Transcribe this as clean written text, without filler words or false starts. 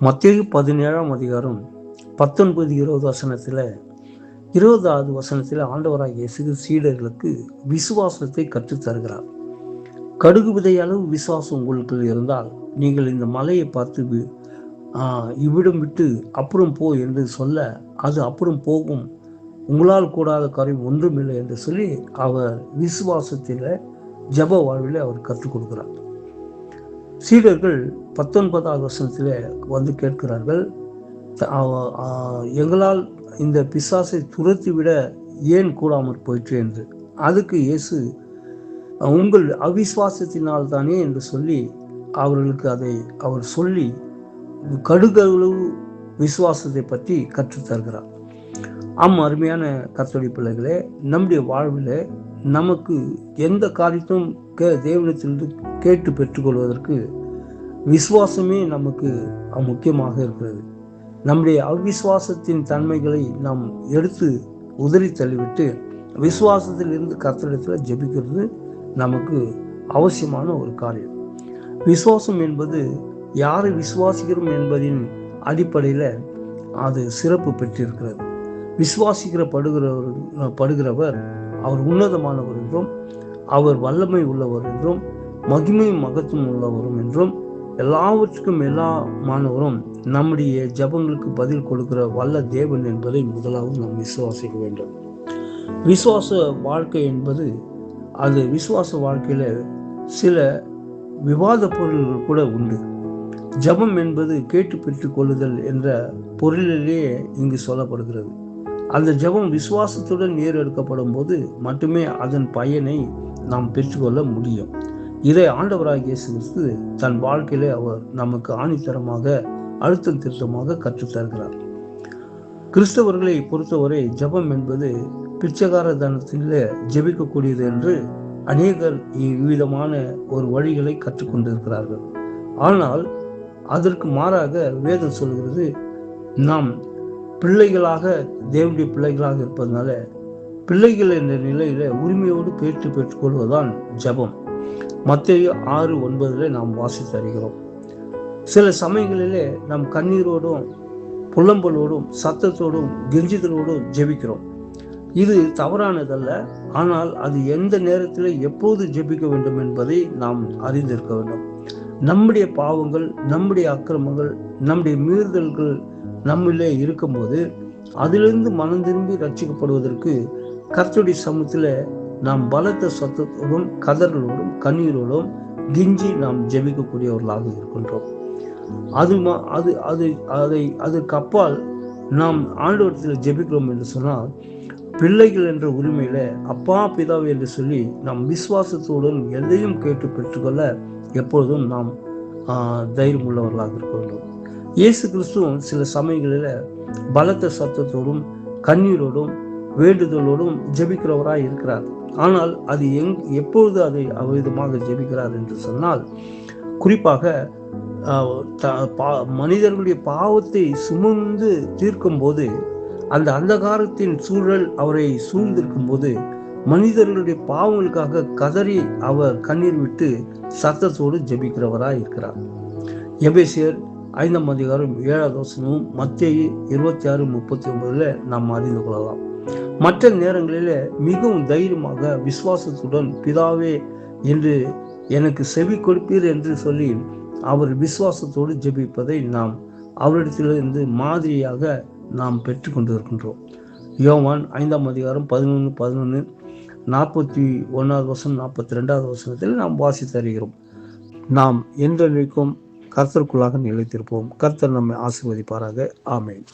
மத்தேயு 17ஆம் அதிகாரம் 19, 20 வசனத்தில் 20வது வசனத்தில் ஆண்டவராகிய இயேசு சீடர்களுக்கு விசுவாசத்தை கற்றுத் தருகிறார். கடுகு விதை அளவு விசுவாசம் உங்களுக்கு இருந்தால் நீங்கள் இந்த மலையை பார்த்து இவ்விடம் விட்டு அப்புறம் போ என்று சொல்ல அது அப்புறம் போகும், உங்களால் கூடாத காரியம் ஒன்றுமில்லை என்று சொல்லி அவர் விசுவாசத்தில் ஜெப வாழ்வில் அவர் கற்றுக் கொடுக்கிறார். சீடர்கள் 19வது வசனத்தில் வந்து கேட்கிறார்கள், எங்களால் இந்த பிசாசை துரத்திவிட ஏன் கூடாமற் போயிற்று என்று. அதுக்கு இயேசு உங்கள் அவிசுவாசத்தினால் தானே என்று சொல்லி அவர்களுக்கு அதை அவர் சொல்லி கடுகளவு விசுவாசத்தை பற்றி கற்றுத்தருகிறார். அருமையான கர்த்தருடைய பிள்ளைகளே, நம்முடைய வாழ்வில் நமக்கு எந்த காரியத்தையும் தேவனிடத்திலிருந்து கேட்டு பெற்றுக்கொள்வதற்கு விசுவாசமே நமக்கு முக்கியமாக இருக்கிறது. நம்முடைய அவிசுவாசத்தின் தன்மைகளை நாம் எடுத்து உதறி தள்ளிவிட்டு விசுவாசத்தில் இருந்து கர்த்தரிடத்தில் ஜெபிக்கிறது நமக்கு அவசியமான ஒரு காரியம். விசுவாசம் என்பது யாரை விசுவாசிக்கிறோம் என்பதின் அடிப்படையில் அது சிறப்பு பெற்றிருக்கிறது. படுகிறவர் அவர் உன்னதமானவர் என்றும், அவர் வல்லமை உள்ளவர் என்றும், மகிமை மகத்துவம் உள்ளவரும் என்றும், எல்லாவற்றுக்கும் எல்லாமானவரும் நம்முடைய ஜெபங்களுக்கு பதில் கொடுக்கிற வல்ல தேவன் என்பதை முதலாவது நாம் விசுவாசிக்க வேண்டும். விசுவாச வாழ்க்கை என்பது அது விசுவாச வாழ்க்கையில சில விவாத பொருள்கள் கூட உண்டு. ஜெபம் என்பது கேட்டு பெற்றுக் கொள்ளுதல் என்ற பொருளிலேயே இங்கு சொல்லப்படுகிறது. அந்த ஜெபம் விசுவாசத்துடன் ஏறெடுக்கப்படும் போது மட்டுமே அதன் பயனை நாம் பெற்றுக்கொள்ள முடியும். இதை ஆண்டவராகிய இயேசு கிறிஸ்து தன் வாழ்க்கையிலே அவர் நமக்கு ஆணித்தரமாக அழுத்தம் திருத்தமாக கற்றுத்தருகிறார். கிறிஸ்தவர்களை பொறுத்தவரை ஜெபம் என்பது பிச்சைக்கார தனத்திலே ஜெபிக்கக்கூடியது என்று அநேகர் இவ்விதமான ஒரு வழிகளை கற்றுக்கொண்டிருக்கிறார்கள். ஆனால் அதற்கு மாறாக வேதம் சொல்கிறது, நாம் பிள்ளைகளாக தேவனுடைய பிள்ளைகளாக இருப்பதனால பிள்ளைகள் என்ற நிலையில உரிமையோடு பெற்றுக்கொள்வதுதான் ஜெபம். மத்தேயு 6:9 நாம் வாசித்து அறிகிறோம். சில சமயங்களிலே நாம் கண்ணீரோடும் புலம்பலோடும் சத்தத்தோடும் கெஞ்சுதலோடும் ஜெபிக்கிறோம். இது தவறானதல்ல. ஆனால் அது எந்த நேரத்தில் எப்போது ஜெபிக்க வேண்டும் என்பதை நாம் அறிந்திருக்க வேண்டும். நம்முடைய பாவங்கள், நம்முடைய அக்கிரமங்கள், நம்முடைய மீறுதல்கள் நம்மளே இருக்கும்போது அதிலிருந்து மனம் திரும்பி ரட்சிக்கப்படுவதற்கு கர்த்தருடைய சமூகத்தில் நாம் பலத்த சத்தத்தோடும் கதறலோடும் கண்ணீரோடும் கிஞ்சி நாம் ஜெபிக்கக்கூடியவர்களாக இருக்கின்றோம். அதற்கு அப்பால் நாம் ஆண்டவரத்தில் ஜெபிக்கிறோம் என்று சொன்னால் பிள்ளைகள் என்ற உரிமையில அப்பா பிதாவை என்று சொல்லி நாம் விசுவாசத்துடன் எதையும் கேட்டு பெற்றுக்கொள்ள எப்பொழுதும் நாம் தைரியம் உள்ளவர்களாக இருக்க வேண்டும். இயேசு கிறிஸ்துவும் சில சமயங்களில் பலத்த சத்தத்தோடும் கண்ணீரோடும் வேண்டுதலோடும் ஜெபிக்கிறவராய் இருக்கிறார். ஆனால் அது எப்பொழுது அதை அவ்விதமாக ஜெபிக்கிறார் என்று சொன்னால், குறிப்பாக மனிதர்களுடைய பாவத்தை சுமந்து தீர்க்கும் போது, அந்த அந்தகாரத்தின் சூழல் அவரை சூழ்ந்திருக்கும் போது மனிதர்களுடைய பாவங்களுக்காக கதறி அவர் கண்ணீர் விட்டு சத்தத்தோடு ஜெபிக்கிறவராய் இருக்கிறார். எபேசியர் 5ஆம் அதிகாரம் 7வது வசனமும் மத்தேயு 26:39 நாம் அறிந்து கொள்ளலாம். மற்ற நேரங்களில் மிகவும் தைரியமாக விசுவாசத்துடன் பிதாவே என்று எனக்கு செவி கொடுப்பீர் என்று சொல்லி அவர் விசுவாசத்தோடு ஜெபிப்பதை நாம் அவரிடத்திலிருந்து மாதிரியாக நாம் பெற்றுக்கொண்டு இருக்கின்றோம். யோவான் 5ஆம் அதிகாரம் 11:11 41வது வசனம் 42வது வசனத்தில் நாம் வாசித்து அறிகிறோம். நாம் என்றென்றைக்கும் கர்த்தருக்குள்ளாக நிலைத்திருப்போம். கர்த்தர் நம்மை ஆசீர்வதிப்பாராக. ஆமென்.